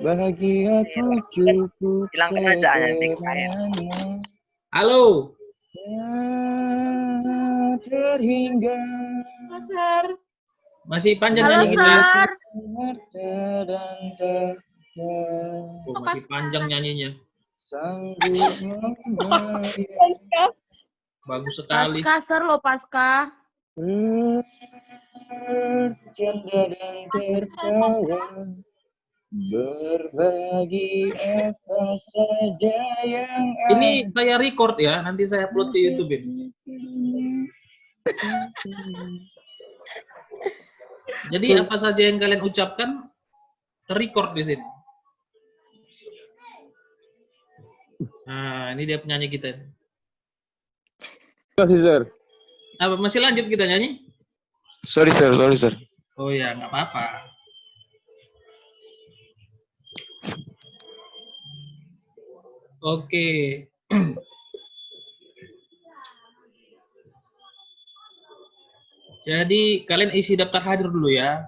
Bahagiaku cukup Hilangkan aja anjing saya. sederhana. Halo. Terhingga Sir. Masih panjang Halo, nyanyi kita. Sir. Oh, masih panjang nyanyinya. Sanggup membayar Bagus sekali. Pasca, Sir, lo Pasca. bercanda dan tertawa, berbagi apa saja yang Ini saya record ya, nanti saya upload ke YouTube ini. Jadi apa saja yang kalian ucapkan terrecord di sini. Nah, ini dia penyanyi kita. Terima kasih, Sir. Apa masih lanjut kita nyanyi? Sorry, Sir. Oh ya, nggak apa-apa. Oke. Jadi kalian isi daftar hadir dulu ya.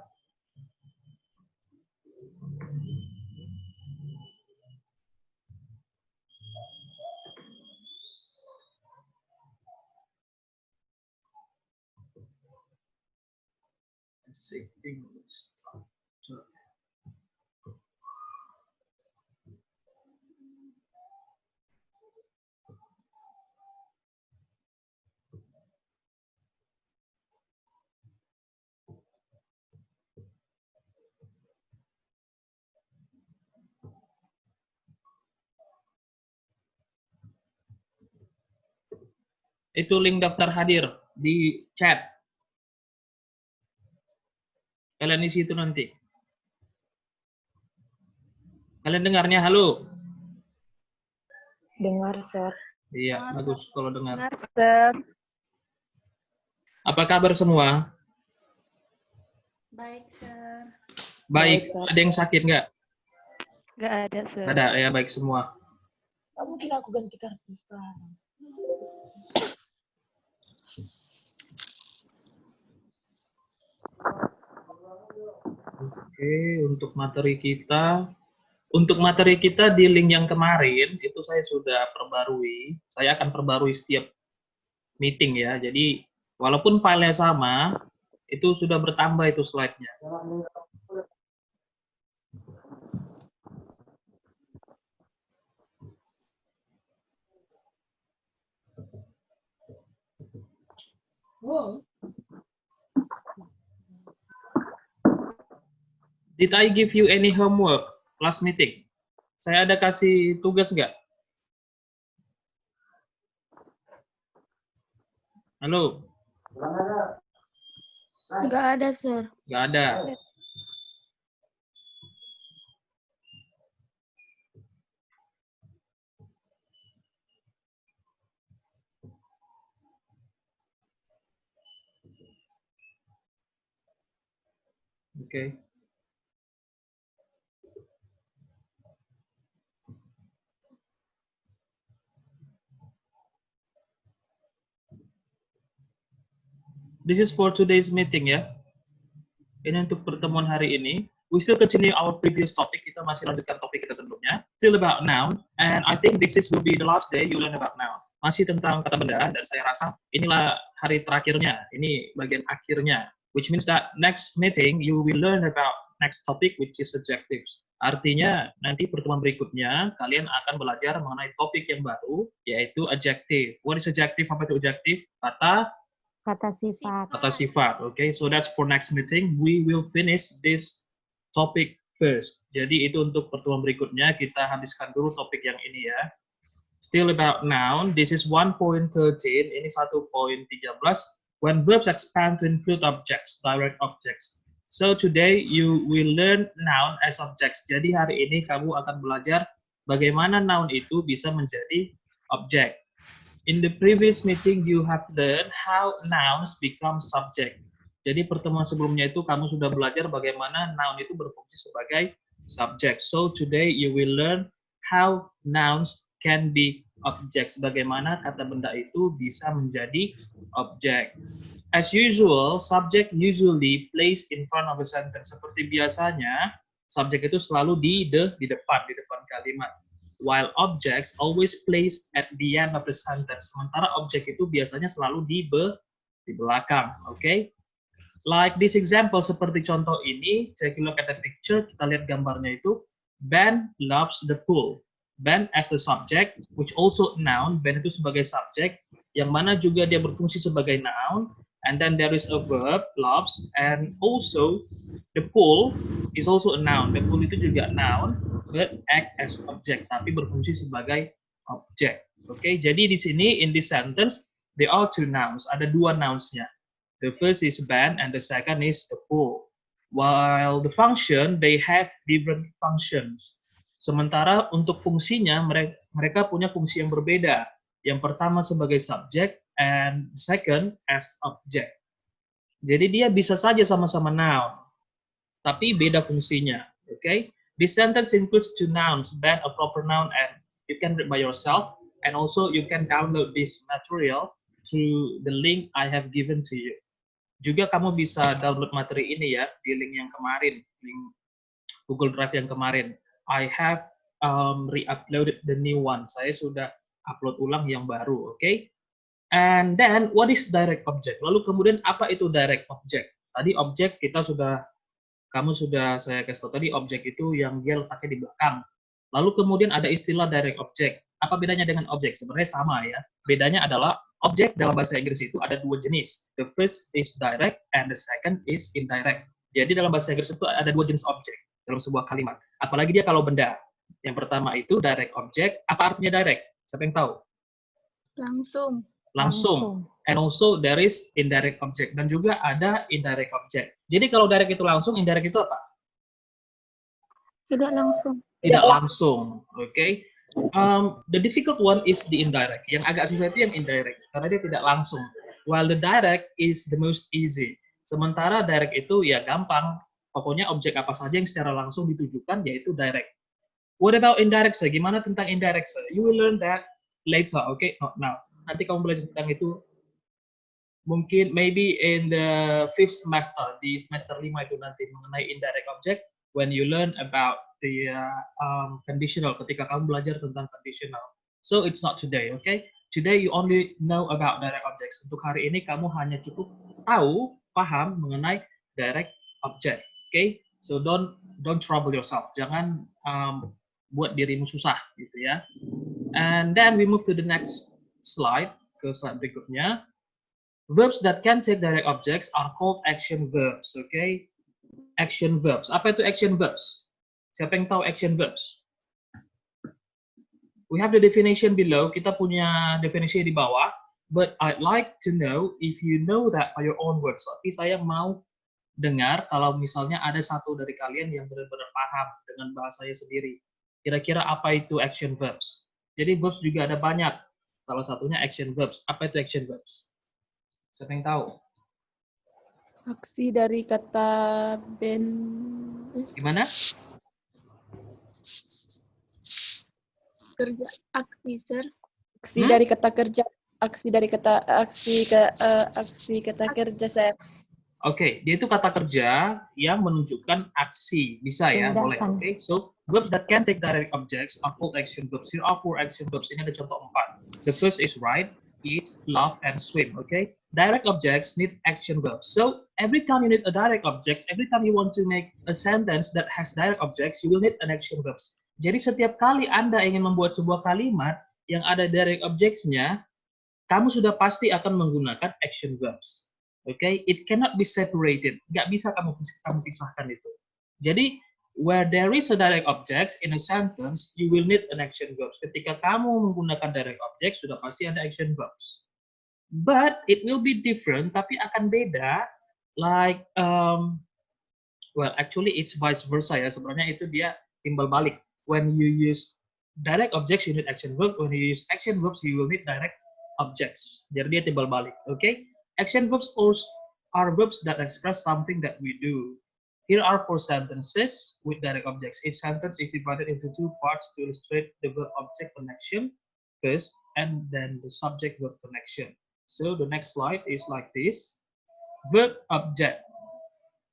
Itu link daftar hadir di chat. Kalian isi itu nanti. Kalian dengarnya? Halo? Dengar, Sir. Iya, bagus kalau dengar. Dengar, Sir. Apa kabar semua? Baik, Sir. Baik. Baik, Sir. Ada yang sakit nggak? Nggak ada, Sir. Ada, ya baik semua. Nggak mungkin aku ganti kartu sekarang. Oke, untuk materi kita di link yang kemarin itu saya sudah perbarui. Saya akan perbarui setiap meeting ya. Jadi walaupun filenya sama, itu sudah bertambah itu slide-nya. Wow. Did I give you any homework last meeting? Saya ada kasih tugas nggak? Halo? Nggak ada, Sir. Nggak ada. Oke. This is for today's meeting ya. Ini untuk pertemuan hari ini. We still continue our previous topic. Kita masih lanjutkan topik kita sebelumnya. Still about noun. And I think this will be the last day you learn about noun. Masih tentang kata benda. Dan saya rasa inilah hari terakhirnya. Ini bagian akhirnya. Which means that next meeting you will learn about next topic which is adjectives. Artinya nanti pertemuan berikutnya kalian akan belajar mengenai topik yang baru yaitu adjective. What is adjective? Apa itu adjective? Kata sifat. Kata sifat. Okay, so that's for next meeting. We will finish this topic first. Jadi itu untuk pertemuan berikutnya kita habiskan dulu topik yang ini ya. Still about noun. This is 1.13. Ini 1.13. When verbs expand to include objects, direct objects. So today you will learn noun as objects. Jadi hari ini kamu akan belajar bagaimana noun itu bisa menjadi objek. In the previous meeting you have learned how nouns become subject. Jadi pertemuan sebelumnya itu kamu sudah belajar bagaimana noun itu berfungsi sebagai subject. So today you will learn how nouns can be objects. Bagaimana kata benda itu bisa menjadi objek. As usual, subject usually placed in front of a sentence. Seperti biasanya, subjek itu selalu di depan kalimat. While objects always placed at the end of the sentence. Sementara objek itu biasanya selalu di belakang, okay? Like this example, seperti contoh ini, take a look at the picture, kita lihat gambarnya itu, Ben loves the pool. Ben as the subject, which also noun, Ben itu sebagai subjek, yang mana juga dia berfungsi sebagai noun, and then there is a verb, loves, and also the pool is also a noun. The pool itu juga noun, but act as object, tapi berfungsi sebagai objek. Oke, jadi di sini, in this sentence, there are two nouns, ada dua nouns-nya. The first is Ben and the second is the pool. While the function, they have different functions. Sementara untuk fungsinya, mereka punya fungsi yang berbeda. Yang pertama sebagai subject, and second as object. Jadi dia bisa saja sama-sama noun, tapi beda fungsinya. Okay? This sentence includes two nouns, Ben a proper noun, and you can read by yourself, and also you can download this material through the link I have given to you. Juga kamu bisa download materi ini ya di link yang kemarin, link Google Drive yang kemarin. I have re-uploaded the new one. Saya sudah upload ulang yang baru, oke? Okay? And then what is direct object? Lalu kemudian apa itu direct object? Tadi objek saya kasih tahu tadi objek itu yang dia letaknya di belakang. Lalu kemudian ada istilah direct object. Apa bedanya dengan objek? Sebenarnya sama ya. Bedanya adalah objek dalam bahasa Inggris itu ada dua jenis. The first is direct and the second is indirect. Jadi dalam bahasa Inggris itu ada dua jenis objek dalam sebuah kalimat. Apalagi dia kalau benda. Yang pertama itu direct object. Apa artinya direct? Siapa yang tahu? Langsung. And also there is indirect object. Dan juga ada indirect object. Jadi kalau direct itu langsung, indirect itu apa? Tidak langsung. Tidak langsung. Oke. The difficult one is the indirect. Yang agak susah itu yang indirect. Karena dia tidak langsung. While the direct is the most easy. Sementara direct itu ya gampang. Pokoknya objek apa saja yang secara langsung ditujukan yaitu direct. What about indirect, sir? Gimana tentang indirect, sir? You will learn that later, okay? Not now. Nanti kamu belajar tentang itu mungkin maybe in the 5th semester, di semester 5 itu nanti mengenai indirect object when you learn about the conditional, ketika kamu belajar tentang conditional. So it's not today, okay? Today you only know about direct objects. Untuk hari ini kamu hanya cukup paham mengenai direct object, okay? So don't trouble yourself. Jangan buat dirimu susah gitu ya. And then we move to the next slide, ke slide berikutnya. Verbs that can take direct objects are called action verbs, okay? Action verbs. Apa itu action verbs? Siapa yang tahu action verbs? We have the definition below. Kita punya definisi di bawah. But I'd like to know if you know that by your own words. Tapi saya mau dengar kalau misalnya ada satu dari kalian yang benar-benar paham dengan bahasanya sendiri. Kira-kira apa itu action verbs? Jadi verbs juga ada banyak. Salah satunya action verbs. Apa itu action verbs? Siapa yang tahu? Aksi dari kata Ben. Gimana? Kerja aksi, sir. Aksi dari kata kerja. Aksi kata kerja, sir. Oke, dia itu kata kerja yang menunjukkan aksi. Bisa ya, boleh. Oke, so verbs that can take direct objects are called action verbs. Here are 4 action verbs. Ini ada contoh 4. The first is write, eat, laugh, and swim. Okay, direct objects need action verbs. So every time you need a direct object, every time you want to make a sentence that has direct objects, you will need an action verbs. Jadi setiap kali Anda ingin membuat sebuah kalimat yang ada direct objects-nya, kamu sudah pasti akan menggunakan action verbs. Okay, it cannot be separated. Nggak bisa kamu pisahkan itu. Jadi where there is a direct object in a sentence, you will need an action verbs. Ketika kamu menggunakan direct object, sudah pasti ada action verbs. But it will be different, tapi akan beda. Like, well, actually it's vice versa ya. Sebenarnya itu dia timbal balik. When you use direct objects, you need action verb. When you use action verbs, you will need direct objects. Jadi dia timbal balik. Okay? Action verbs are verbs that express something that we do. Here are 4 sentences with direct objects. Each sentence is divided into 2 parts to illustrate the verb-object connection first, and then the subject-verb connection. So the next slide is like this. Verb-object.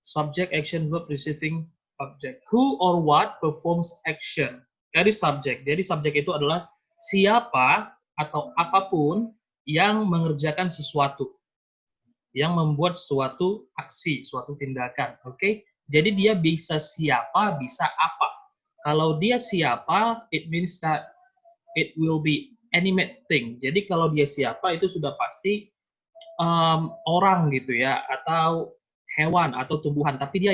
Subject, action, verb receiving object. Who or what performs action? Dari subjek. Jadi subjek itu adalah siapa atau apapun yang mengerjakan sesuatu, yang membuat suatu aksi, suatu tindakan. Oke? Jadi dia bisa siapa, bisa apa. Kalau dia siapa, it means that it will be animate thing. Jadi kalau dia siapa itu sudah pasti orang gitu ya, atau hewan atau tumbuhan. Tapi dia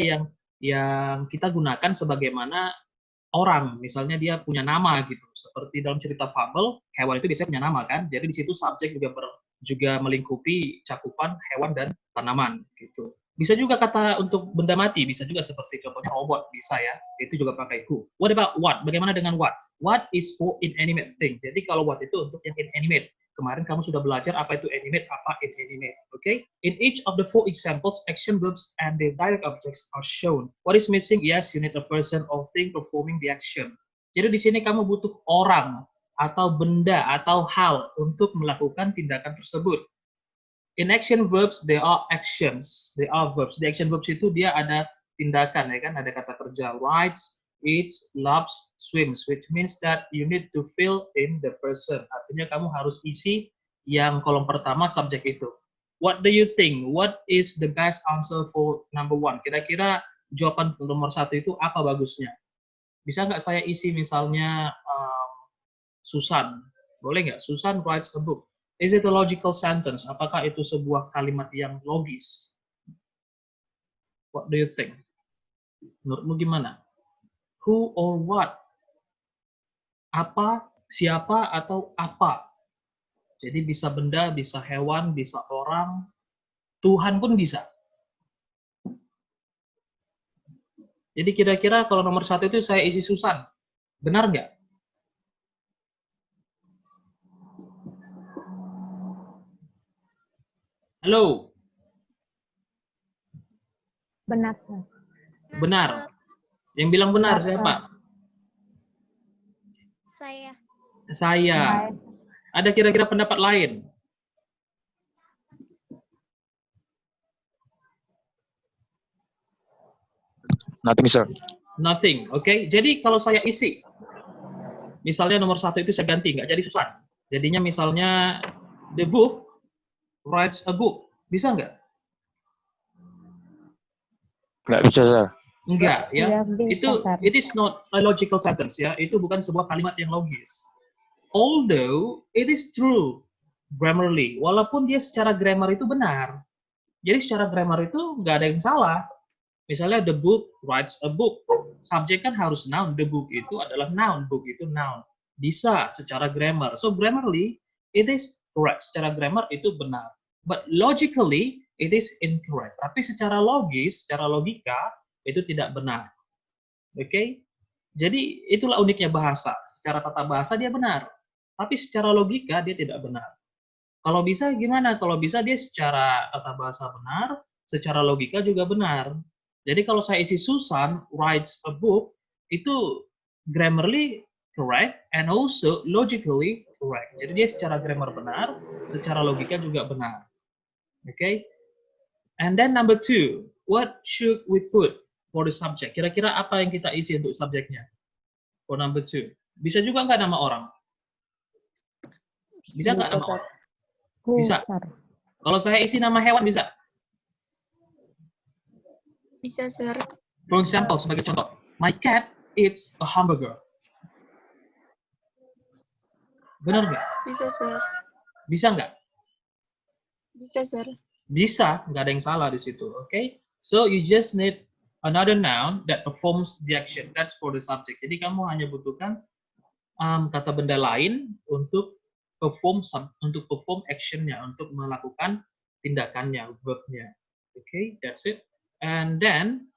yang kita gunakan sebagaimana orang. Misalnya dia punya nama gitu. Seperti dalam cerita fabel, hewan itu biasanya punya nama kan. Jadi di situ subjek juga melingkupi cakupan hewan dan tanaman gitu. Bisa juga kata untuk benda mati, bisa juga seperti contohnya robot, bisa ya. Itu juga pakai who. What about what? Bagaimana dengan what? What is for inanimate thing. Jadi kalau what itu untuk yang inanimate. Kemarin kamu sudah belajar apa itu animate, apa inanimate. Okay? In each of the 4 examples, action verbs and their direct objects are shown. What is missing? Yes, you need a person or thing performing the action. Jadi di sini kamu butuh orang atau benda atau hal untuk melakukan tindakan tersebut. In action verbs, there are actions, there are verbs. Di action verbs itu dia ada tindakan, ya kan? Ada kata kerja, rides, eats, loves, swims, which means that you need to fill in the person. Artinya kamu harus isi yang kolom pertama subjek itu. What do you think? What is the best answer for number 1? Kira-kira jawaban nomor 1 itu apa bagusnya? Bisa nggak saya isi misalnya Susan? Boleh nggak? Susan writes a book. Is it a logical sentence? Apakah itu sebuah kalimat yang logis? What do you think? Menurutmu gimana? Who or what? Apa, siapa, atau apa? Jadi bisa benda, bisa hewan, bisa orang, Tuhan pun bisa. Jadi kira-kira kalau nomor 1 itu saya isi Susan. Benar nggak? Halo? Benar, Sir. Benar. Yang bilang benar siapa? Saya. Saya. Ada kira-kira pendapat lain? Nothing, sir. Nothing, oke. Jadi kalau saya isi, misalnya nomor 1 itu saya ganti, nggak jadi Susan. Jadinya misalnya, the book writes a book. Bisa nggak? Nggak bisa, sir. Enggak, ya. Iya, bisa, Itu, Sir. it is not a logical sentence, ya. Itu bukan sebuah kalimat yang logis. Although, it is true, grammarly. Walaupun dia secara grammar itu benar. Jadi secara grammar itu nggak ada yang salah. Misalnya, the book writes a book. Subjek kan harus noun. The book itu adalah noun. Book itu noun. Bisa secara grammar. So, grammarly, it is correct. Secara grammar itu benar. But logically, it is incorrect. Tapi secara logis, secara logika, itu tidak benar. Oke? Jadi, itulah uniknya bahasa. Secara tata bahasa dia benar. Tapi secara logika dia tidak benar. Kalau bisa gimana? Kalau bisa dia secara tata bahasa benar, secara logika juga benar. Jadi kalau saya isi Susan writes a book, itu grammarly correct and also logically correct. Jadi dia secara grammar benar, secara logika juga benar. Okay? And then number 2, what should we put for the subject? Kira-kira apa yang kita isi untuk subjeknya? For number 2. Bisa juga nggak nama orang? Bisa nggak nama orang? Bisa. Sir. Kalau saya isi nama hewan bisa? Bisa, Sir. For example, sebagai contoh, my cat eats a hamburger. Benar nggak? Bisa, Sir. Bisa nggak? Bisa, Sir. Bisa, nggak ada yang salah di situ. Okay? So you just need another noun that performs the action. That's for the subject. Jadi kamu hanya butuhkan kata benda lain untuk perform actionnya, untuk melakukan tindakannya, verbnya. Okay, that's it. And then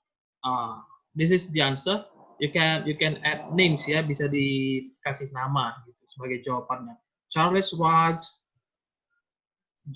this is the answer. You can add names ya, bisa dikasih nama gitu sebagai jawabannya. Charles writes,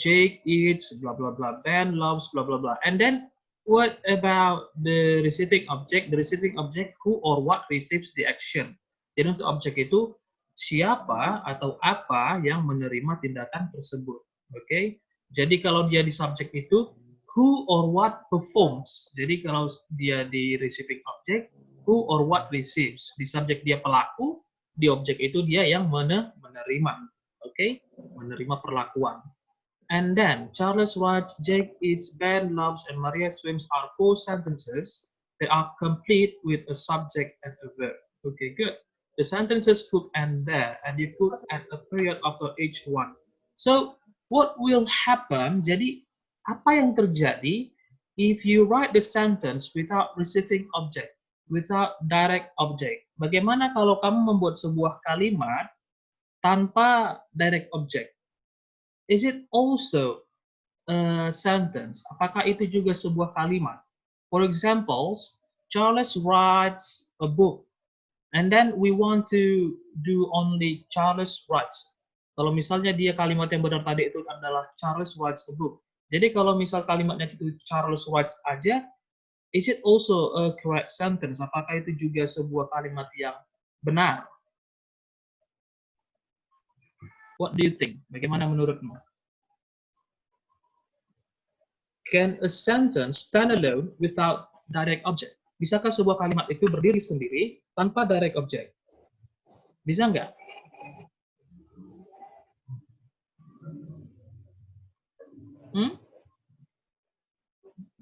Jake eats, blah blah blah. Ben loves, blah blah blah. And then what about the receiving object? The receiving object, who or what receives the action? Jadi untuk objek itu siapa atau apa yang menerima tindakan tersebut. Oke? Jadi kalau dia di subjek itu who or what performs. Jadi kalau dia di receiving object, who or what receives. Di subjek dia pelaku, di objek itu dia yang menerima. Oke? Menerima perlakuan. And then, Charles writes, Jake eats, Ben loves, and Maria swims are 4 sentences that are complete with a subject and a verb. Okay, good. The sentences could end there, and you could add a period after each one. So, what will happen, jadi apa yang terjadi if you write the sentence without receiving object, without direct object? Bagaimana kalau kamu membuat sebuah kalimat tanpa direct object? Is it also a sentence? Apakah itu juga sebuah kalimat? For example, Charles writes a book, and then we want to do only Charles writes. Kalau misalnya dia kalimat yang benar tadi itu adalah Charles writes a book. Jadi kalau misal kalimatnya itu Charles writes aja, is it also a correct sentence? Apakah itu juga sebuah kalimat yang benar? What do you think? Bagaimana menurutmu? Can a sentence stand alone without direct object? Bisakah sebuah kalimat itu berdiri sendiri tanpa direct object? Bisa nggak?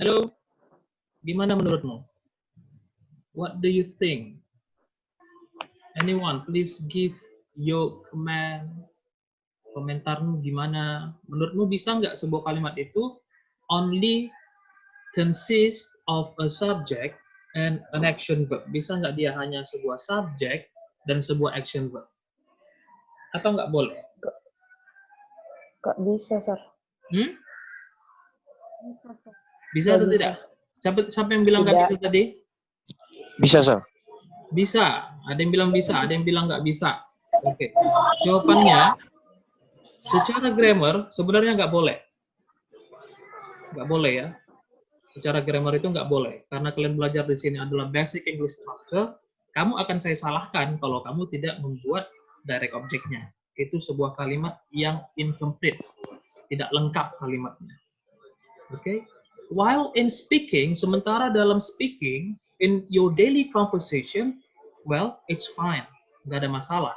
Halo? Gimana menurutmu? What do you think? Anyone, please give your comment. Komentarmu gimana? Menurutmu bisa nggak sebuah kalimat itu only consist of a subject and an action verb? Bisa nggak dia hanya sebuah subject dan sebuah action verb? Atau nggak boleh? Kok bisa, Sir? Bisa atau tidak? Siapa yang bilang nggak bisa tadi? Bisa, Sir. Bisa. Ada yang bilang bisa, ada yang bilang nggak bisa. Oke. Jawabannya, secara grammar sebenarnya nggak boleh. Nggak boleh ya. Secara grammar itu nggak boleh. Karena kalian belajar di sini adalah basic English structure, kamu akan saya salahkan kalau kamu tidak membuat direct object-nya. Itu sebuah kalimat yang incomplete. Tidak lengkap kalimatnya. Oke? While in speaking, sementara dalam speaking, in your daily conversation, well, it's fine. Nggak ada masalah.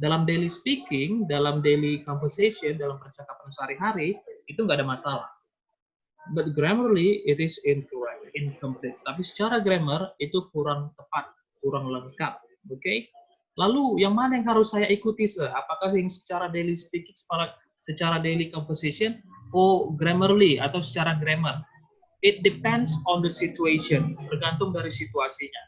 Dalam daily speaking, dalam daily conversation, dalam percakapan sehari-hari, itu nggak ada masalah. But grammarly, it is incorrect, incomplete. Tapi secara grammar, itu kurang tepat, kurang lengkap. Oke? Lalu, yang mana yang harus saya ikuti, Sir? Apakah yang secara daily speaking, secara daily conversation, grammarly, atau secara grammar? It depends on the situation, tergantung dari situasinya.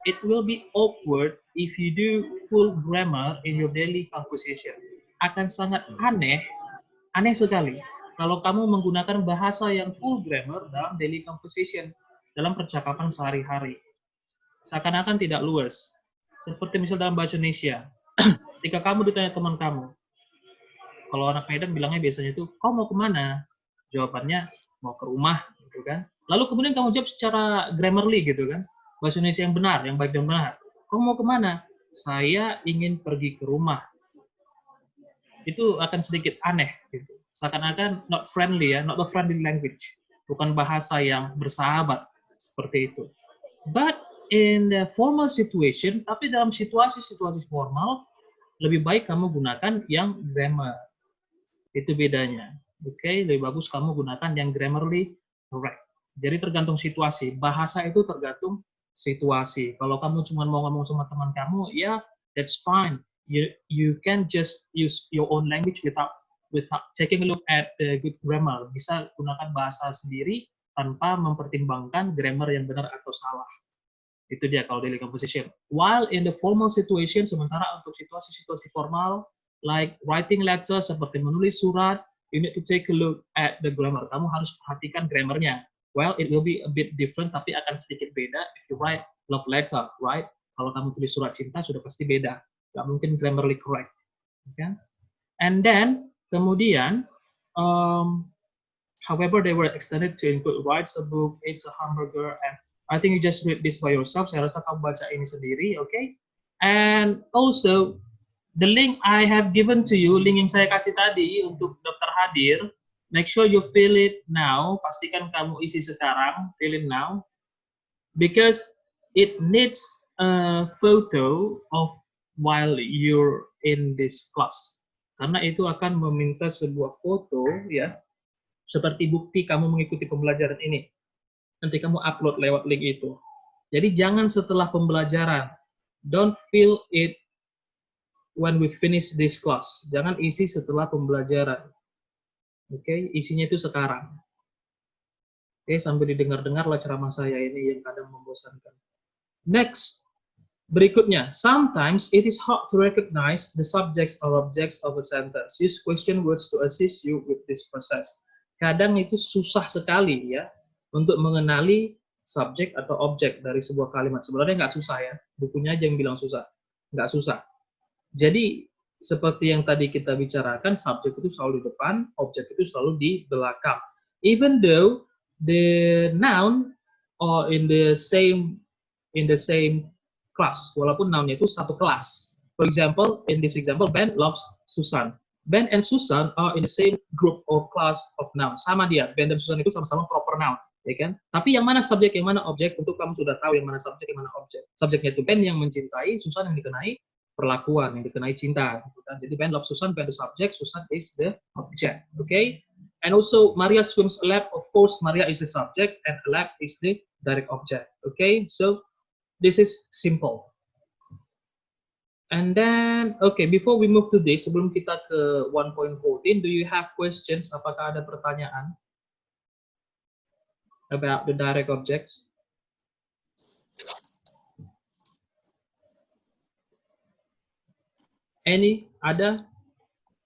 It will be awkward if you do full grammar in your daily conversation. Akan sangat aneh sekali, kalau kamu menggunakan bahasa yang full grammar dalam daily conversation, dalam percakapan sehari-hari. Seakan-akan tidak luas. Seperti misal dalam bahasa Indonesia, ketika kamu ditanya teman kamu, kalau anak Medan bilangnya biasanya itu, kau mau kemana? Jawabannya, mau ke rumah, gitu kan. Lalu kemudian kamu jawab secara grammarly, gitu kan. Bahasa Indonesia yang benar, yang baik dan benar. Kau mau kemana? Saya ingin pergi ke rumah. Itu akan sedikit aneh, gitu. Seakan-akan not friendly ya, not a friendly language. Bukan bahasa yang bersahabat, seperti itu. But in the formal situation, tapi dalam situasi-situasi formal, lebih baik kamu gunakan yang grammar. Itu bedanya. Oke, lebih bagus kamu gunakan yang grammarly correct. Jadi tergantung situasi. Bahasa itu tergantung situasi. Kalau kamu cuma mau ngomong sama teman kamu, ya that's fine. You can just use your own language without taking a look at the good grammar. Bisa gunakan bahasa sendiri tanpa mempertimbangkan grammar yang benar atau salah. Itu dia kalau daily conversation. While in the formal situation, sementara untuk situasi-situasi formal, like writing letter, seperti menulis surat, you need to take a look at the grammar. Kamu harus perhatikan grammarnya. Well, it will be a bit different, tapi akan sedikit beda if you write love letter, right? Kalau kamu tulis surat cinta, sudah pasti beda. Nggak mungkin grammarly correct. Okay? And then, kemudian, however, they were extended to include writes a book, eats a hamburger, and I think you just read this by yourself. Saya rasa kamu baca ini sendiri, okay? And also, the link I have given to you, link yang saya kasih tadi untuk daftar hadir, Make sure you fill it now. Pastikan kamu isi sekarang. Fill it now. Because it needs a photo of while you're in this class. Karena itu akan meminta sebuah foto ya, seperti bukti kamu mengikuti pembelajaran ini. Nanti kamu upload lewat link itu. Jadi jangan setelah pembelajaran. Don't fill it when we finish this class. Jangan isi setelah pembelajaran. Oke, isinya itu sekarang. Oke, sambil didengar-dengarlah ceramah saya ini yang kadang membosankan. Next, berikutnya. Sometimes it is hard to recognize the subjects or objects of a sentence. Use question words to assist you with this process. Kadang itu susah sekali ya untuk mengenali subjek atau objek dari sebuah kalimat. Sebenarnya nggak susah ya, bukunya aja yang bilang susah. Nggak susah. Jadi, seperti yang tadi kita bicarakan, subjek itu selalu di depan, objek itu selalu di belakang. Even though the noun or in the same class, walaupun nounnya itu satu kelas. For example, in this example, Ben loves Susan. Ben and Susan are in the same group or class of noun. Sama dia, Ben dan Susan itu sama-sama proper noun. Ya kan? Tapi yang mana subjek, yang mana objek, tentu kamu sudah tahu yang mana subjek, yang mana objek. Subjeknya itu Ben yang mencintai, Susan yang dikenai perlakuan, yang dikenai cinta. Jadi Ben loves Susan, Ben the subject, Susan is the object. Okay? And also Maria swims a lap. Of course, Maria is the subject and a lap is the direct object. Okay? So this is simple. And then, okay, before we move to this, sebelum kita ke 1.14, do you have questions? Apakah ada pertanyaan about the direct objects? Any? Ada?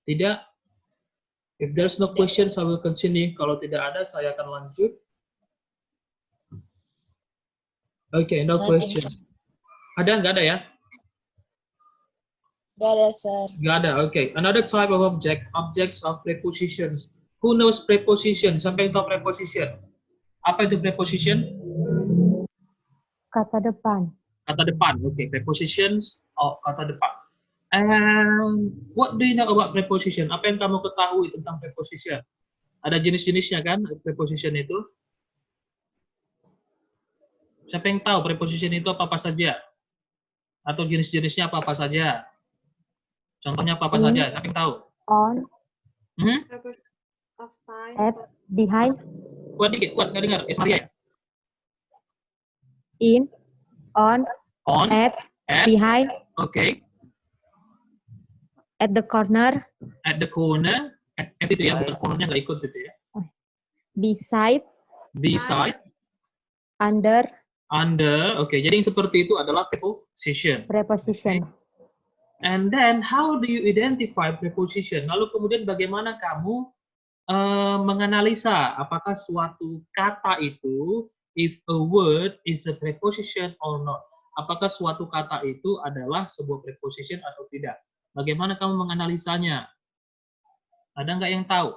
Tidak? If there's no questions, I will continue. Kalau tidak ada, saya akan lanjut. Okay, no questions. Ada? Nggak ada ya? Nggak ada, sir. Nggak ada, okay. Another type of object, objects of prepositions. Who knows preposition? Sampai tahu preposition? Apa itu preposition? Kata depan. Kata depan, okay. Prepositions, kata depan. And what do you know about preposition? Apa yang kamu ketahui tentang preposition? Ada jenis-jenisnya kan, preposition itu? Siapa yang tahu preposition itu apa-apa saja? Atau jenis-jenisnya apa-apa saja? Contohnya apa-apa saja? Siapa yang tahu? On. Of time. At. Behind. Kuat dikit, kuat, nggak dengar. Maria ya? In. On. On, At. Behind. okay. At the corner. At the corner, at itu ya, bukan cornernya nggak ikut gitu ya. Beside. Beside, Under. under, okay. Jadi yang seperti itu adalah preposition. Preposition. And then, how do you identify preposition? Lalu kemudian bagaimana kamu menganalisa apakah suatu kata itu, if a word is a preposition or not. Apakah suatu kata itu adalah sebuah preposition atau tidak? Bagaimana kamu menganalisanya? Ada nggak yang tahu?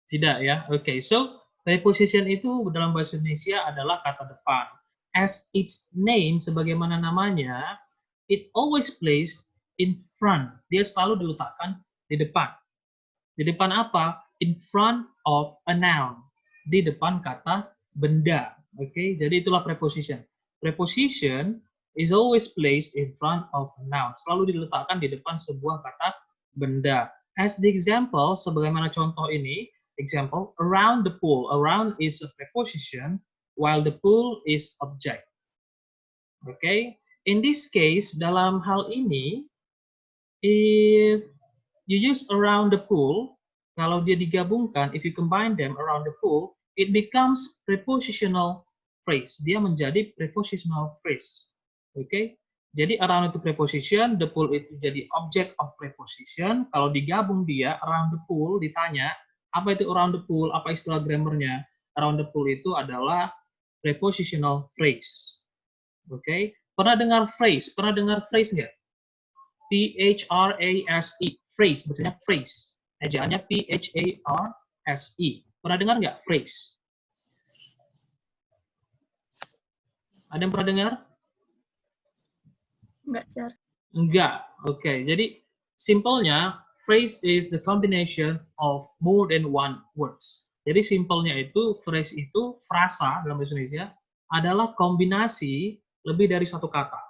Tidak ya? Okay, so preposition itu dalam bahasa Indonesia adalah kata depan. As its name, sebagaimana namanya, it always placed in front. Dia selalu diletakkan di depan. Di depan apa? In front of a noun. Di depan kata benda. Oke, jadi itulah preposition. Preposition is always placed in front of a noun. Selalu diletakkan di depan sebuah kata benda. As the example, sebagaimana contoh ini, example, around the pool. Around is a preposition, while the pool is object. Okay? In this case, dalam hal ini, if you use around the pool, kalau dia digabungkan, if you combine them around the pool, it becomes prepositional phrase. Dia menjadi prepositional phrase. Okay? Jadi around itu preposition, the pool itu jadi object of preposition. Kalau digabung dia, around the pool, ditanya, apa itu around the pool? Apa istilah grammarnya? Around the pool itu adalah prepositional phrase. Oke, okay? Pernah dengar phrase? Pernah dengar phrase nggak? P-H-R-A-S-E. Phrase, maksudnya phrase. Ejaannya P-H-A-R-S-E. Pernah dengar nggak phrase? Ada yang pernah dengar? Enggak, sir. Enggak. Oke, jadi simpelnya phrase is the combination of more than one words. Jadi simpelnya itu phrase itu frasa dalam bahasa Indonesia adalah kombinasi lebih dari satu kata.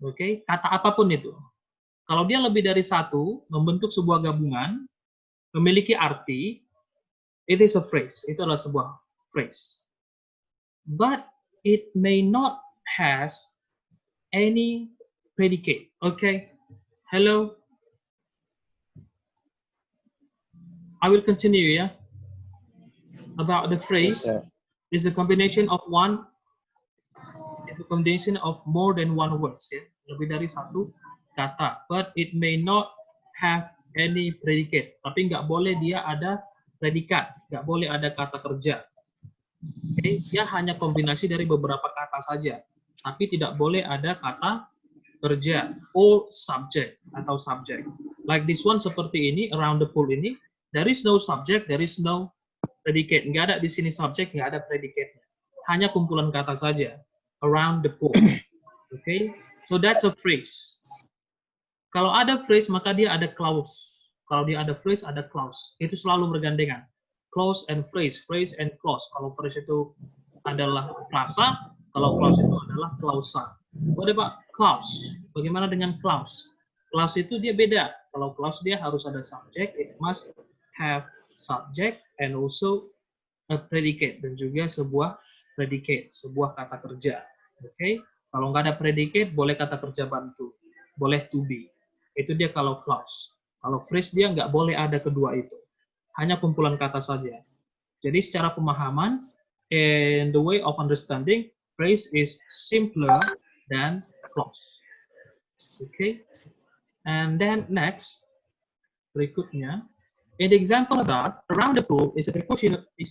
Oke, kata apapun itu. Kalau dia lebih dari satu, membentuk sebuah gabungan, memiliki arti, it is a phrase. Itu adalah sebuah phrase. But it may not has any predicate. Okay. Hello. I will continue, yeah. About the phrase is a combination of more than one words, ya. Lebih dari satu kata. But it may not have any predicate. Tapi nggak boleh dia ada predikat, nggak boleh ada kata kerja. Okay? Dia hanya kombinasi dari beberapa kata saja. Tapi tidak boleh ada kata kerja or subject atau subject. Like this one seperti ini, around the pool ini, there is no subject, there is no predicate. Nggak ada di sini subject, nggak ada predicate. Hanya kumpulan kata saja. Around the pool. Okay? So that's a phrase. Kalau ada phrase, maka dia ada clause. Kalau dia ada phrase, ada clause. Itu selalu bergandengan. Clause and phrase and clause. Kalau phrase itu adalah frasa, kalau clause itu adalah klausa. What about clause? Bagaimana dengan clause? Clause itu dia beda. Kalau clause dia harus ada subject, it must have subject and also a predicate dan juga sebuah predicate, sebuah kata kerja. Oke? Kalau nggak ada predicate, boleh kata kerja bantu, boleh to be. Itu dia kalau clause. Kalau phrase dia nggak boleh ada kedua itu. Hanya kumpulan kata saja. Jadi secara pemahaman, and the way of understanding, phrase is simpler than clause. Okay? And then next, berikutnya, in the example above, around the pool is a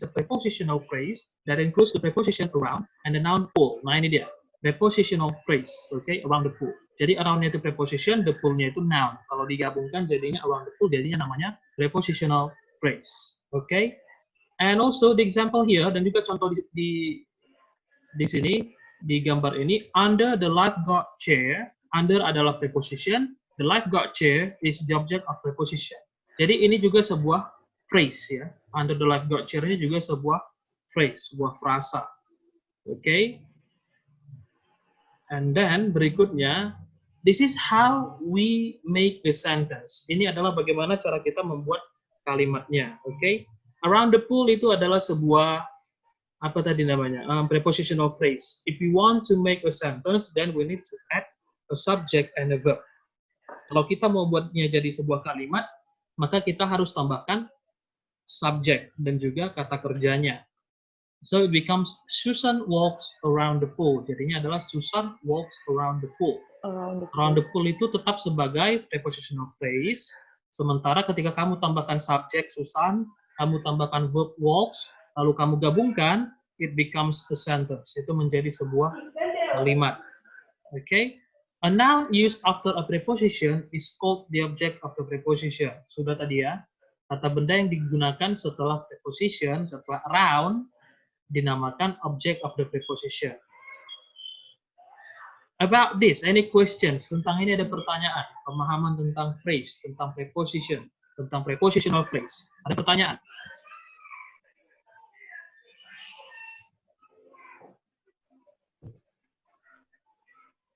prepositional phrase that includes the preposition around and the noun pool. Nah ini dia, prepositional phrase, okay, around the pool. Jadi around-nya itu preposition, the pool-nya itu noun. Kalau digabungkan jadinya around the pool, jadinya namanya prepositional phrase, okay. And also the example here, dan juga contoh di sini, di gambar ini, under the lifeguard chair, under adalah preposition, the lifeguard chair is the object of preposition. Jadi ini juga sebuah phrase ya. Under the lifeguard chair ini juga sebuah phrase, sebuah frasa. Oke. Okay? And then berikutnya, this is how we make the sentence. Ini adalah bagaimana cara kita membuat kalimatnya. Oke. Okay? Around the pool itu adalah sebuah apa tadi namanya? Prepositional phrase. If we want to make a sentence, then we need to add a subject and a verb. Kalau kita mau buatnya jadi sebuah kalimat, maka kita harus tambahkan subjek dan juga kata kerjanya. So it becomes Susan walks around the pool. Jadinya adalah Susan walks around the pool. Around the pool itu tetap sebagai prepositional phrase. Sementara ketika kamu tambahkan subjek Susan, kamu tambahkan verb walks, lalu kamu gabungkan, it becomes a sentence. Itu menjadi sebuah kalimat. Okay? A noun used after a preposition is called the object of the preposition. Sudah tadi ya, kata benda yang digunakan setelah preposition, setelah around, dinamakan object of the preposition. About this, any questions? Tentang ini ada pertanyaan, pemahaman tentang phrase, tentang preposition, tentang prepositional phrase. Ada pertanyaan?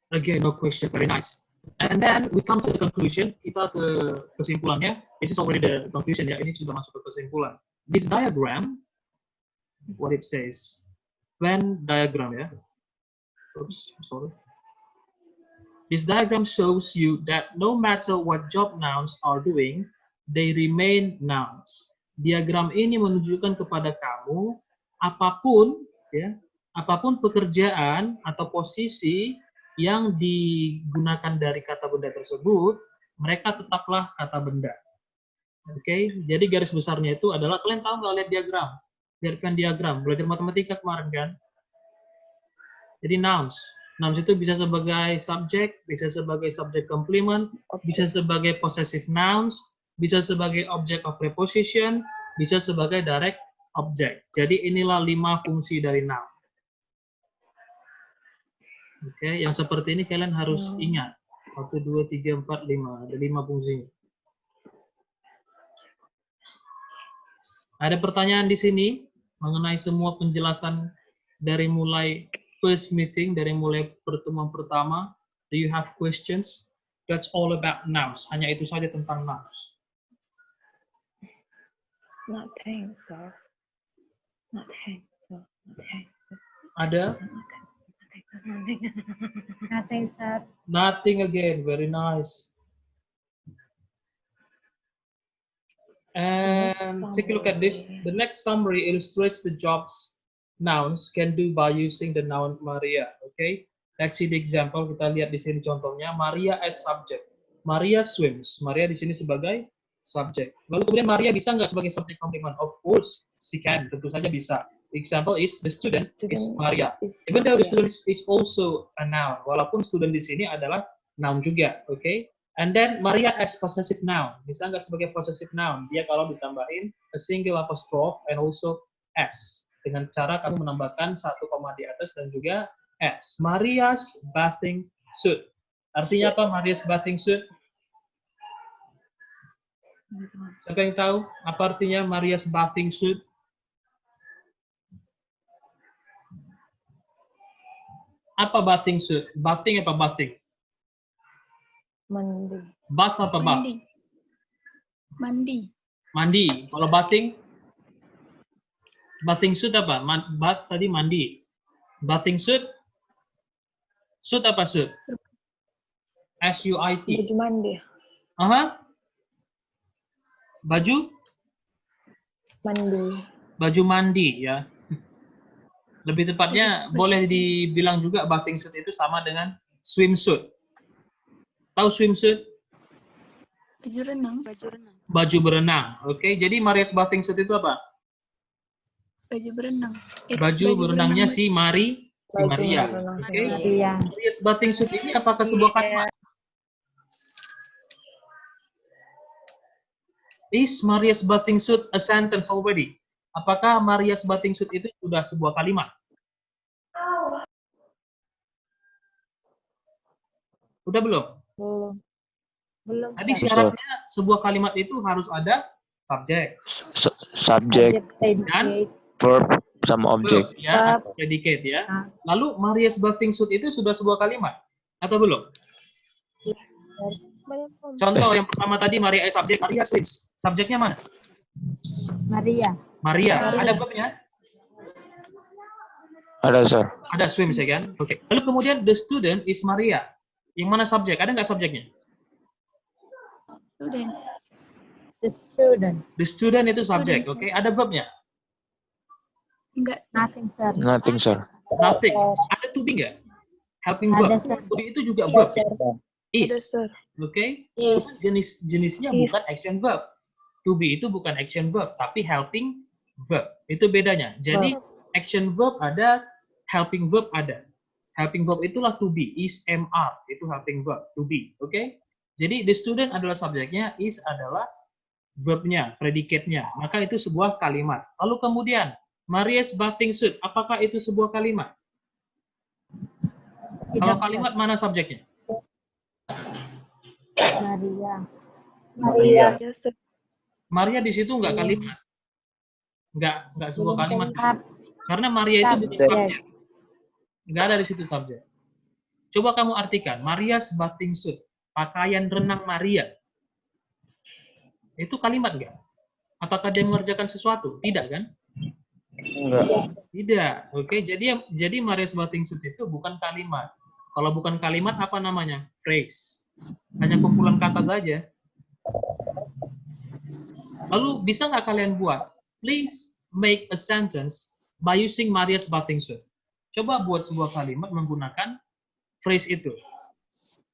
Again, no question. Very nice. And then we come to the conclusion. Kita ke kesimpulannya. This is already the conclusion ya. Ini sudah masuk ke kesimpulan. This diagram, what it says, Venn diagram ya. Oops, sorry. This diagram shows you that no matter what job nouns are doing, they remain nouns. Diagram ini menunjukkan kepada kamu apapun ya, apapun pekerjaan atau posisi yang digunakan dari kata benda tersebut, mereka tetaplah kata benda. Oke, okay? Jadi garis besarnya itu adalah, kalian tahu nggak lihat diagram? Lihat Venn diagram, belajar matematika kemarin kan? Jadi nouns. Nouns itu bisa sebagai subjek, bisa sebagai subject complement, bisa sebagai possessive nouns, bisa sebagai object of preposition, bisa sebagai direct object. Jadi inilah 5 fungsi dari noun. Oke, yang seperti ini kalian harus ingat. 1, 2, 3, 4, 5. Ada 5 fungsinya. Ada pertanyaan di sini mengenai semua penjelasan dari mulai first meeting, dari mulai pertemuan pertama. Do you have questions? That's all about nouns. Hanya itu saja tentang nouns. Nothing, sir. Nothing, sir. Nothing. Ada? Nothing, sir. Nothing again. Very nice. And take a look at this. The next summary illustrates the jobs nouns can do by using the noun Maria. Okay, let's see the example. Kita lihat di sini contohnya. Maria as subject. Maria swims. Maria di sini sebagai subject. Lalu kemudian Maria bisa nggak sebagai subject complement? Of course, she can. Tentu saja bisa. The example is the student is Maria. Even though the student is also a noun. Walaupun student di sini adalah noun juga. Okay. And then Maria as possessive noun. Bisa nggak sebagai possessive noun? Dia kalau ditambahin a single apostrophe and also s. Dengan cara kamu menambahkan satu koma di atas dan juga s. Maria's bathing suit. Artinya apa Maria's bathing suit? Siapa yang tahu apa artinya Maria's bathing suit? Apa bathing suit? Bathing apa bathing? Mandi. Bath apa bath? Mandi. Mandi. Mandi. Kalau bathing? Bathing suit apa? Bath tadi mandi. Bathing suit? Suit apa suit? S-U-I-T. Baju mandi. Aha. Baju? Mandi. Baju mandi ya. Lebih tepatnya boleh dibilang juga bathing suit itu sama dengan swimsuit. Tahu swimsuit? Baju renang. Baju berenang. Oke, jadi Maria's bathing suit itu apa? Baju berenang. Baju berenangnya si Maria. berenang Oke. Maria. Maria's bathing suit ini apakah sebuah kalimat? Is Maria's bathing suit a sentence already? Apakah Maria's bathing suit itu sudah sebuah kalimat? Udah belum? Belum. Tadi syaratnya sebuah kalimat itu harus ada subjek, Subject, Predicate. verb, sama object. ya, atau predicate ya. Lalu Maria's bathing suit itu sudah sebuah kalimat atau belum? Contoh yang pertama tadi Maria as subjek, Maria swims. Subjeknya mana? Maria. Maria. Ada verbnya? Ada, sir. Ada swims ya kan? Oke. Lalu kemudian the student is Maria. Yang mana subjek? Ada nggak subjeknya? Student. The student. The student itu subjek. Oke. Ada verbnya? Enggak. Nothing, sir. Nothing, sir. Nothing. Ada to be nggak? Helping verb. Ada, sir. To be itu juga verb. Is. sir. Oke. Yes. Jenisnya Is. bukan action verb. To be itu bukan action verb, tapi helping verb. Itu bedanya. Jadi action verb ada, helping verb ada. Helping verb itulah to be, is, MR, itu helping verb, to be. Oke? Jadi the student adalah subjeknya, is adalah verbnya, predicate-nya. Maka itu sebuah kalimat. Lalu kemudian Maria's bathing suit, apakah itu sebuah kalimat? Kalau kalimat mana subjeknya? Maria. Maria. Yes, sir. Maria di situ nggak kalimat. Nggak sebuah kalimat. Sub- Karena Maria itu bukan Subjek. subjek. Nggak ada di situ subjek. Coba kamu artikan, Maria's bathing suit, pakaian renang Maria. Itu kalimat nggak? Apakah dia mengerjakan sesuatu? Tidak kan? Enggak. Tidak. Oke, jadi Maria's bathing suit itu bukan kalimat. Kalau bukan kalimat apa namanya? Phrase. Hanya kumpulan kata saja. Lalu bisa nggak kalian buat? Please make a sentence by using Maria's bathing suit. Coba buat sebuah kalimat menggunakan phrase itu.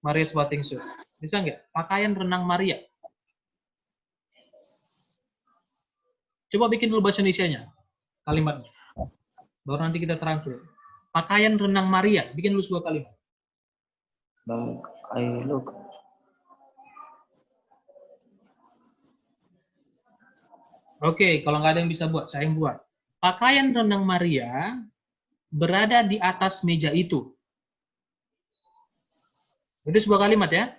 Maria's bathing suit. Bisa nggak? Pakaian renang Maria. Coba bikin dulu bahasa Indonesianya. Kalimatnya. Baru nanti kita translate. Pakaian renang Maria. Bikin dulu sebuah kalimat. Bang, I look. Oke, kalau nggak ada yang bisa buat, saya yang buat. Pakaian renang Maria berada di atas meja itu. Itu sebuah kalimat ya?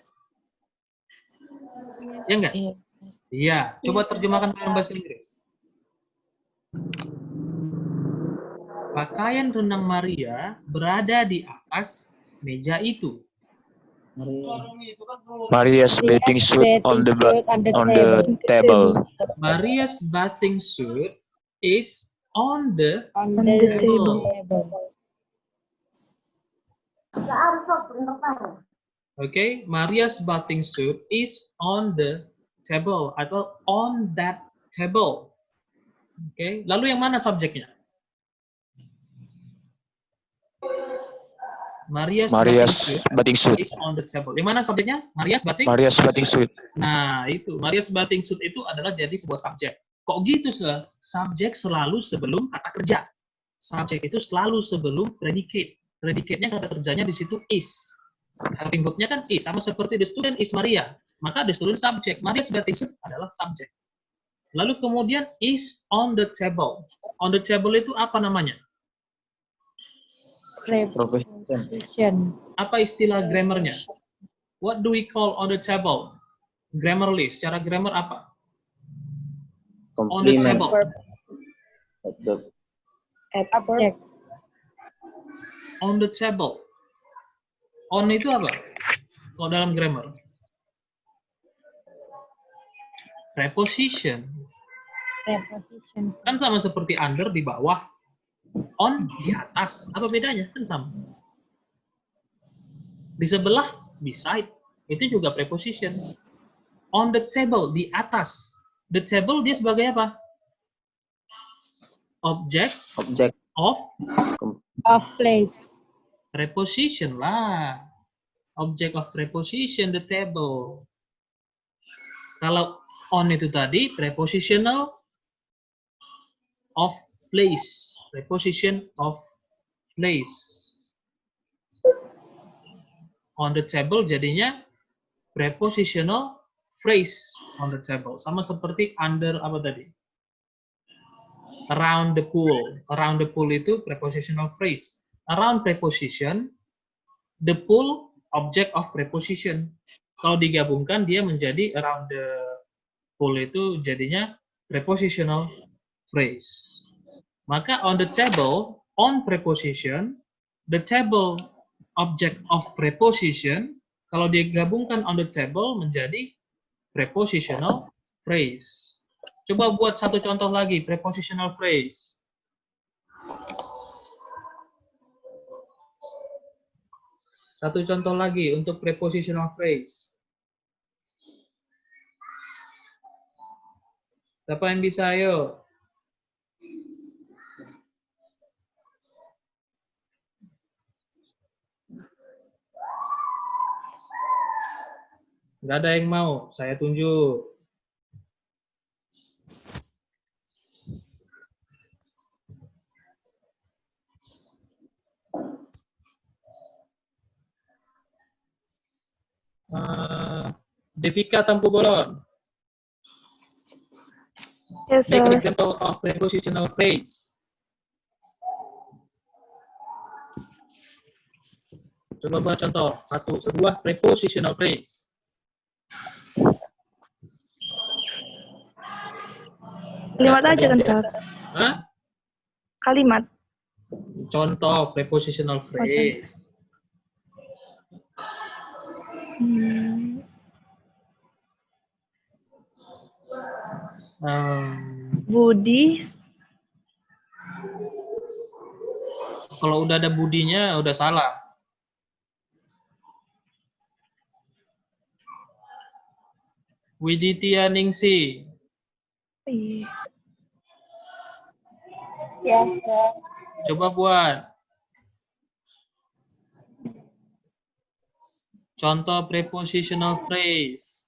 Ya enggak? Iya. Iya. Coba terjemahkan dalam bahasa Inggris. Pakaian renang Maria berada di atas meja itu. Maria's bathing suit on the table. Maria's bathing suit is on the On On the the table. table. Okay, Maria's bathing suit is on the table atau on that table. Okay, lalu yang mana subjeknya? Maria's bathing suit. is on the table. Yang mana subjeknya? Maria's bathing. Maria's bathing suit. Nah, itu Maria's bathing suit itu adalah jadi sebuah subjek. Kok gitu, Sir? Subjek selalu sebelum kata kerja. Subjek itu selalu sebelum predicate. Predicate-nya kata kerjanya di situ is. Helping verb-nya kan is, sama seperti the student is Maria. Maka the student subject. Maria's bathing suit adalah subjek. Lalu kemudian is on the table. On the table itu apa namanya? Preposition. Apa istilah grammarnya? What do we call on the table? Grammarly, secara grammar apa? On the table. Object. On the table. On itu apa? Kalau dalam grammar. Preposition. Preposition. Kan sama seperti under di bawah. On di atas. Apa bedanya? Kan sama. Di sebelah, beside. Itu juga preposition. On the table, di atas. The table dia sebagai apa? Object of Of place. preposition lah. Object of preposition, the table. Kalau on itu tadi, prepositional of place. Preposition of place. On the table jadinya prepositional phrase on the table. Sama seperti under apa tadi? Around the pool. Around the pool itu prepositional phrase. Around preposition, the pool object of preposition. Kalau digabungkan dia menjadi around the pool itu jadinya prepositional phrase. Maka on the table, on preposition, the table object of preposition, kalau digabungkan on the table menjadi prepositional phrase. Coba buat satu contoh lagi, prepositional phrase. Satu contoh lagi untuk prepositional phrase. Siapa yang bisa, ayo? Nggak ada yang mau, saya tunjuk. Devika Tampu Bolon. Yes, Make an sir. example of prepositional phrase. Coba buat contoh sebuah prepositional phrase. Kalimat aja kan, sir? Hah? Kalimat. Contoh prepositional phrase. Budi. Kalau udah ada budinya udah salah. Widitya Ningsi. Ya, sir. Coba buat. Contoh prepositional phrase.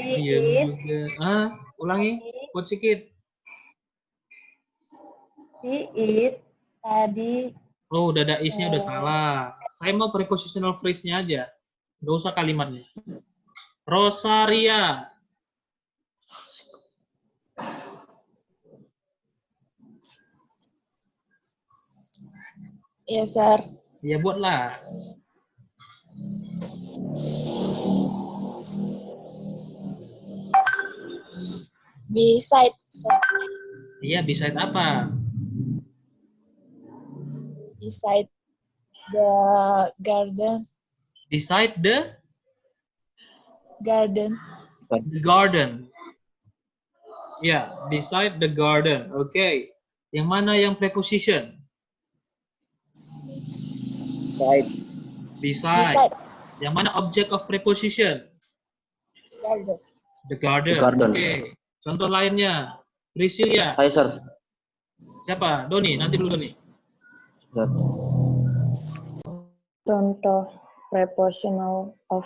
Iya juga. Ulangi, buat sedikit. He is tadi. Oh, udah ada is-nya udah salah. Saya mau prepositional phrase-nya aja. Nggak usah kalimatnya. Rosaria. Yes, sir. Ya buatlah. Beside, sir. Iya, beside apa? Beside the garden. Beside the Garden. garden. Ya, beside the garden. Oke. Yang mana yang preposition? Side. Beside. Beside Yang mana object of preposition? garden. The garden. The garden. Oke. Contoh lainnya. Priscilia. Saya, sir. Siapa? Doni. Nanti dulu Doni. Sir. Contoh prepositional of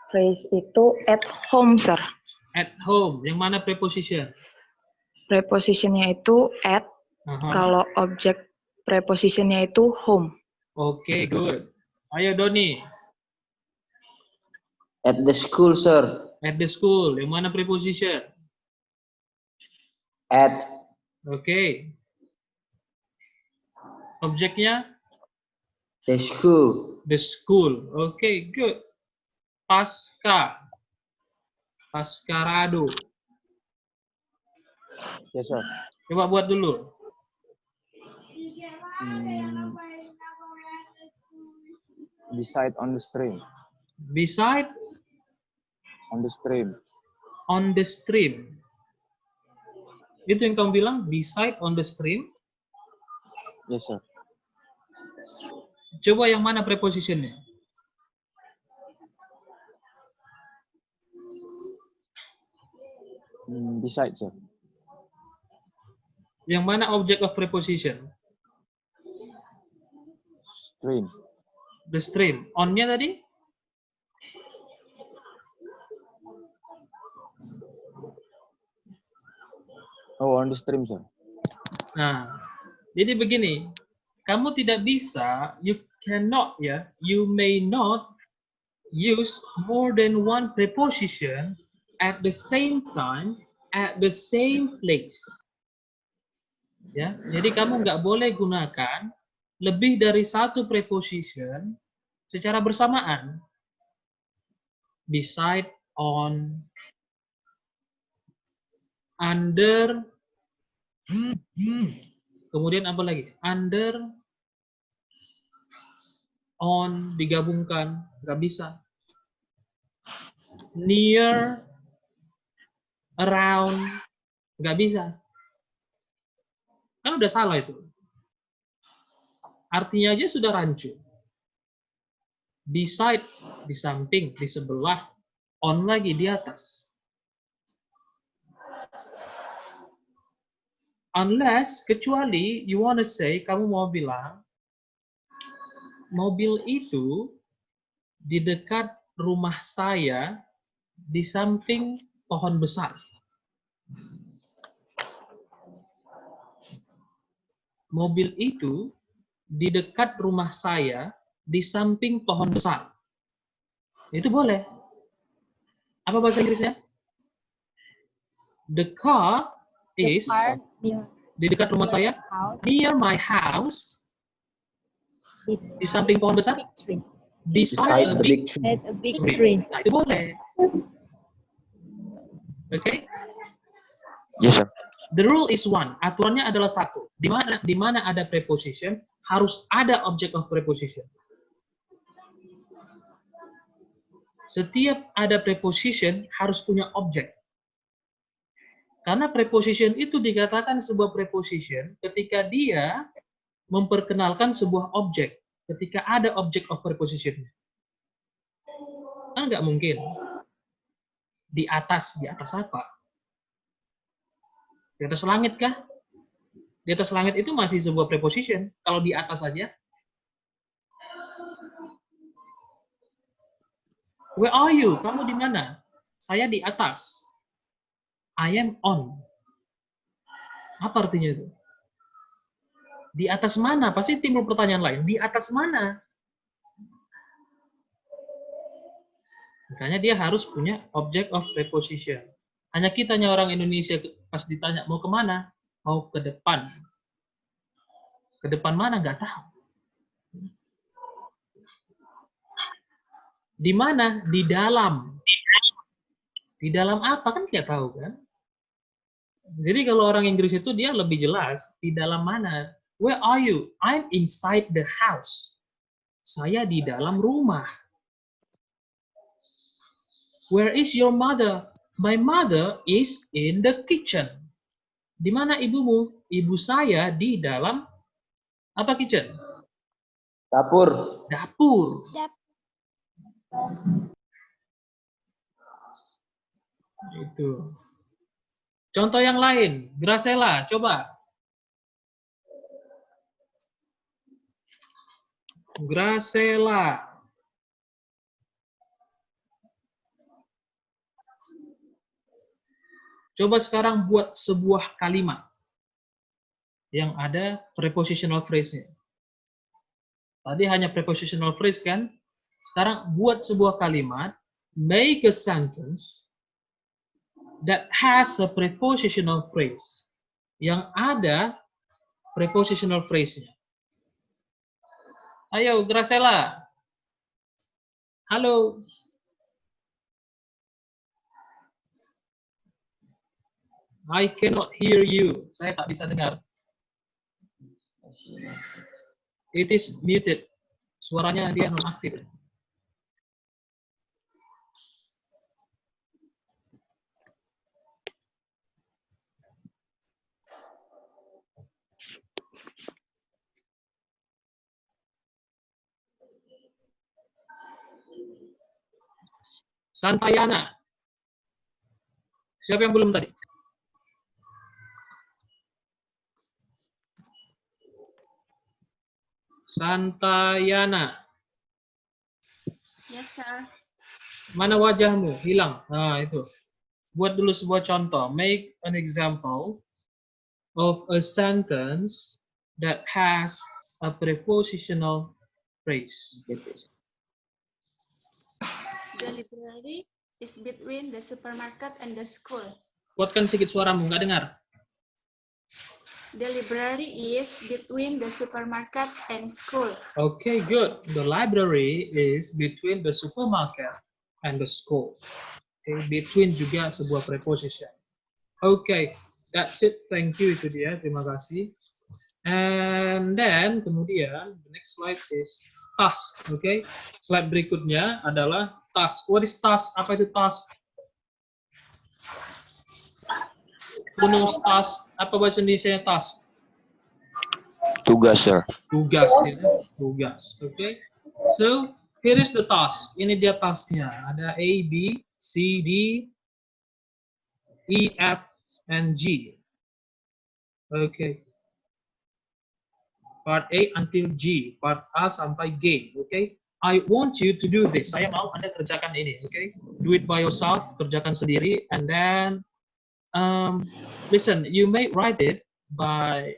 phrase itu at home, sir. At home. Yang mana preposition? Prepositionnya itu at, Aha. kalau objek prepositionnya itu home. Oke, good. Ayo Doni. At the school, sir. At the school. Yang mana preposition? At. Oke. Objeknya? The school. The school. Oke, good. Pasca. Pascarado. Yes, sir. Coba buat dulu. Beside on the stream. Beside On the stream. on the stream. Itu yang kamu bilang, beside on the stream. Yes, sir. Coba yang mana prepositionnya? Beside, sir. Yang mana object of preposition? Stream. The stream. On-nya tadi? Oh, on the stream, sir. Nah, jadi begini. Kamu tidak bisa, you cannot, ya, you may not use more than one preposition at the same time, at the same place. Ya, jadi kamu nggak boleh gunakan lebih dari satu preposition secara bersamaan. Beside, on, under, kemudian apa lagi? Under, on, digabungkan, nggak bisa. Near, around, nggak bisa. Kan udah salah itu. Artinya aja sudah rancu. Beside, di samping, di sebelah. On lagi, di atas. Unless, kecuali you wanna say, kamu mau bilang, mobil itu di dekat rumah saya, di samping pohon besar. Mobil itu di dekat rumah saya, di samping pohon besar. Itu boleh. Apa bahasa Inggrisnya? The car is di dekat rumah saya, near my house, di samping pohon besar, beside the big tree. At a big tree. Nah, itu boleh. Oke? Yes, sir. The rule is one. Aturannya adalah satu. Di mana ada preposition, harus ada object of preposition. Setiap ada preposition harus punya objek. Karena preposition itu dikatakan sebuah preposition ketika dia memperkenalkan sebuah objek. Ketika ada object of preposition. Kan nggak mungkin. Di atas apa? Di atas langit kah? Di atas langit itu masih sebuah preposition. Kalau di atas saja. Where are you? Kamu di mana? Saya di atas. I am on. Apa artinya itu? Di atas mana? Pasti timbul pertanyaan lain. Di atas mana? Makanya dia harus punya object of preposition. Hanya kitanya orang Indonesia pas ditanya mau kemana? Mau ke depan. Ke depan mana? Nggak tahu. Di mana? Di dalam. Di dalam apa kan nggak tahu kan? Jadi kalau orang Inggris itu dia lebih jelas. Di dalam mana? Where are you? I'm inside the house. Saya di dalam rumah. Where is your mother? My mother is in the kitchen. Di mana ibumu? Ibu saya di dalam apa kitchen? Dapur. Dapur. Itu. Contoh yang lain, Graciela, coba. Graciela. Coba sekarang buat sebuah kalimat yang ada prepositional phrase-nya. Tadi hanya prepositional phrase kan? Sekarang buat sebuah kalimat, make a sentence that has a prepositional phrase. Yang ada prepositional phrase-nya. Ayo, Graciela. Halo. I cannot hear you. Saya tak bisa dengar. It is muted. Suaranya dia nonaktif. Santayana. Siapa yang belum tadi? Santayana. Yes, sir. Mana wajahmu? Hilang. Nah, itu. Buat dulu sebuah contoh. Make an example of a sentence that has a prepositional phrase. The library is between the supermarket and the school. Kuatkan sedikit suaramu, nggak dengar. The library is between the supermarket and school. Okay, good. The library is between the supermarket and the school. Okay, between juga sebuah preposition. Okay, that's it. Thank you, itu dia. Terima kasih. And then kemudian the next slide is task. Okay, slide berikutnya adalah task. What is task? Apa itu task? Rumus task. Apa bahasa Indonesia task? Tugas, sir. Tugas, ya. Tugas. Okay. So here is the task. Ini dia tasknya. Ada A, B, C, D, E, F, and G. Okay. Part A until G. Part A sampai G. Okay. I want you to do this. Saya mau Anda kerjakan ini. Okay. Do it by yourself. Kerjakan sendiri. And then, listen. You may write it by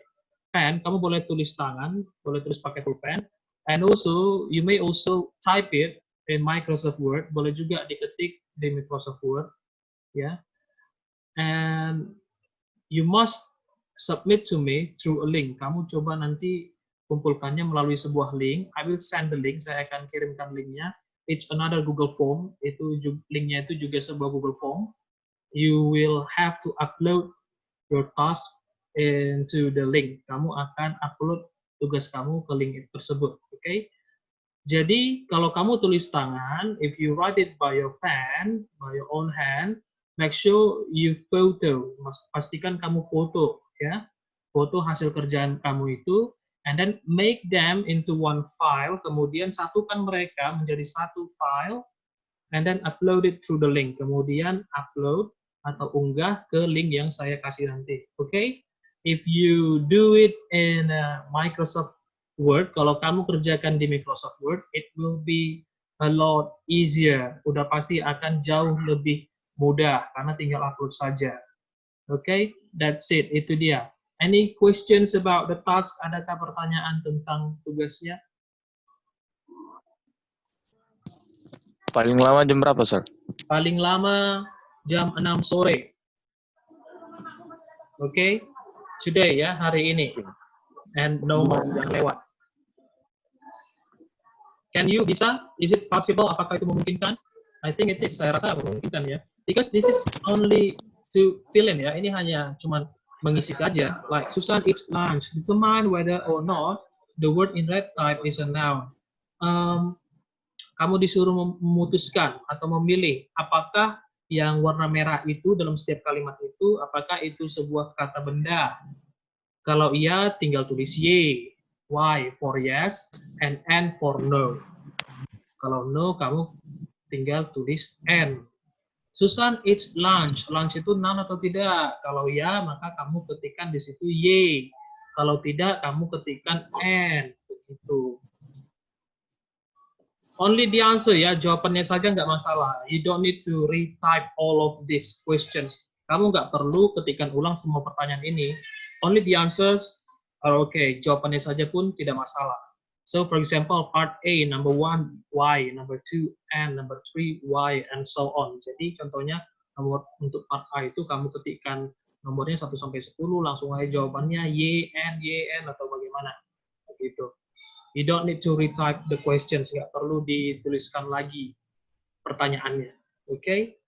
pen. Kamu boleh tulis tangan. Boleh tulis pakai pulpen. And also, you may also type it in Microsoft Word. Boleh juga diketik di Microsoft Word. Ya. Yeah. And you must submit to me through a link. Kamu coba nanti kumpulkannya melalui sebuah link. I will send the link. Saya akan kirimkan linknya. It's another Google Form. Itu linknya itu juga sebuah Google Form. You will have to upload your task into the link. Kamu akan upload tugas kamu ke link tersebut. Okay? Jadi kalau kamu tulis tangan, if you write it by your pen, by your own hand, make sure you photo. Pastikan kamu foto, ya. Foto hasil kerjaan kamu itu, and then make them into one file. Kemudian satukan mereka menjadi satu file, and then upload it through the link. Kemudian upload atau unggah ke link yang saya kasih nanti. Oke? Okay? If you do it in Microsoft Word, kalau kamu kerjakan di Microsoft Word, it will be a lot easier. Udah pasti akan jauh lebih mudah karena tinggal upload saja. Oke, okay? That's it. Itu dia. Any questions about the task? Adakah pertanyaan tentang tugasnya? Paling lama jam berapa, sir? Paling lama jam 6 sore. Oke, okay? Today ya, hari ini. And no more yang lewat. Can you bisa? Is it possible? Apakah itu memungkinkan? I think it is. Saya rasa memungkinkan ya. Because this is only to fill in ya. Ini hanya cuman mengisi saja. Like Susan eats lunch. Determine whether or not the word in red type is a noun. Kamu disuruh memutuskan atau memilih apakah yang warna merah itu dalam setiap kalimat itu, apakah itu sebuah kata benda. Kalau iya, tinggal tulis Y. Y for yes, and N for no. Kalau no, kamu tinggal tulis N. Susan eats lunch. Lunch itu noun atau tidak? Kalau ya, maka kamu ketikkan di situ Y. Kalau tidak, kamu ketikkan N. Begitu. Only the answer ya, jawabannya saja nggak masalah. You don't need to retype all of these questions. Kamu nggak perlu ketikkan ulang semua pertanyaan ini. Only the answers are okay. Jawabannya saja pun tidak masalah. So for example, part A, number 1, Y, number 2, N, number 3, Y, and so on. Jadi contohnya nomor untuk part A itu kamu ketikkan nomornya 1 sampai 10, langsung aja jawabannya Y, N, atau bagaimana. Begitu. You don't need to retype the questions, nggak perlu dituliskan lagi pertanyaannya. Okay?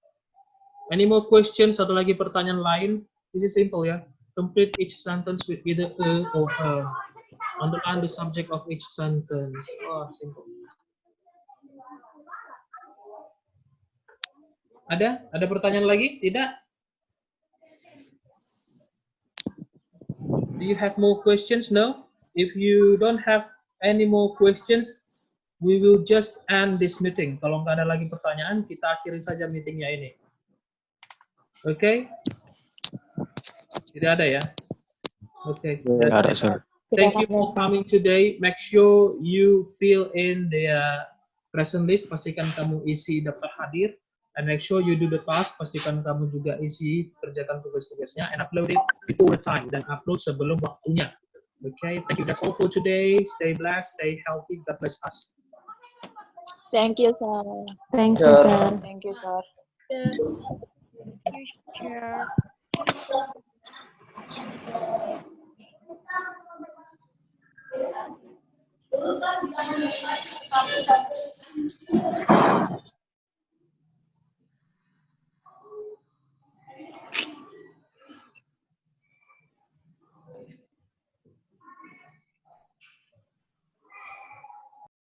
Any more questions? Satu lagi pertanyaan lain? This is simple ya. Complete each sentence with either a or her. Underline the subject of each sentence. Oh, simple. Ada? Ada pertanyaan lagi? Tidak? Do you have more questions? No? If you don't have any more questions, we will just end this meeting. Kalau nggak ada lagi pertanyaan, kita akhiri saja meetingnya ini. Oke? Okay? Tidak ada ya? Oke. Okay. Tidak ada, sir. Thank you for coming today. Make sure you fill in the present list. Pastikan kamu isi daftar hadir. And make sure you do the task. Pastikan kamu juga isi, kerjakan tugas-tugasnya. And upload it before the time. Dan upload sebelum waktunya. Okay, thank you. That's all for today. Stay blessed, stay healthy. God bless us. Thank you, sir. Thank you, sir. Thank you, sir. Sir.